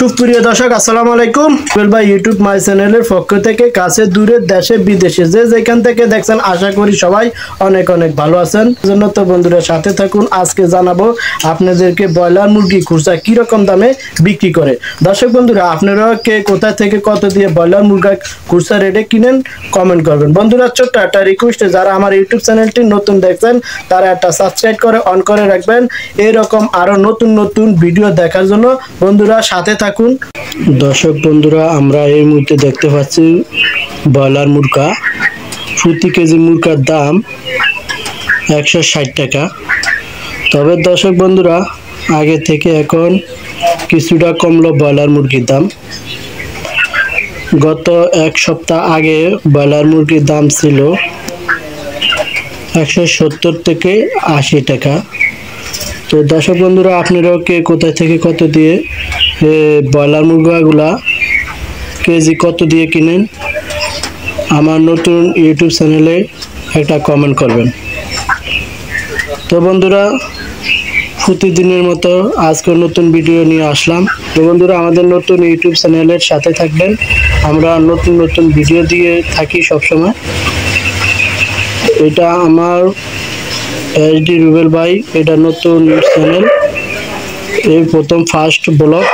সুপ্রিয় দর্শক আসসালামু আলাইকুম। রুবেল ভাই ইউটিউব মাই চ্যানেলের পক্ষ থেকে কাছে দূরে দেশে বিদেশে যে যেখান থেকে দেখছেন আশা করি সবাই অনেক অনেক ভালো আছেন। জন্য তো বন্ধুরা সাথে থাকুন। আজকে জানাবো আপনাদেরকে ব্রয়লার মুরগি খুচরা কি রকম দামে বিক্রি করে। দর্শক বন্ধুরা আপনারা কে কোথা থেকে কত দিয়ে ব্রয়লার মুরগা খুচরা রেটে কিনেন কমেন্ট করবেন। বন্ধুরা ছোট্ট একটা রিকোয়েস্ট, যারা আমার ইউটিউব চ্যানেলটি নতুন দেখছেন তারা একটা সাবস্ক্রাইব করে অন করে রাখবেন এরকম আরো নতুন নতুন ভিডিও দেখার জন্য। বন্ধুরা সাথে থাকুন। দর্শক বন্ধুরা আমরা এই মুহূর্তে দেখতে পাচ্ছি ব্রয়লার মুরগা। প্রতি কেজি মুরগার দাম 160 টাকা। তবে দর্শক বন্ধুরা আগে থেকে এখন কিছুটা কমলো ব্রয়লার মুরগির দাম। গত এক সপ্তাহ আগে ব্রয়লার মুরগির দাম ছিল 170 থেকে 80 টাকা। তো দর্শক বন্ধুরা আপনারাও কে কোথায় থেকে কত দিয়ে ব্রয়লার মুরগাগুলা কেজি কত দিয়ে কিনেন আমার নতুন ইউটিউব চ্যানেলে একটা কমেন্ট করবেন। তো বন্ধুরা প্রতিদিনের মতো আজকে নতুন ভিডিও নিয়ে আসলাম। তো বন্ধুরা আমাদের নতুন ইউটিউব চ্যানেলের সাথে থাকবেন। আমরা নতুন নতুন ভিডিও দিয়ে থাকি সবসময়। এটা আমার এইচডি রুবেল ভাই, এটা নতুন চ্যানেল, এই প্রথম ফার্স্ট ব্লগ।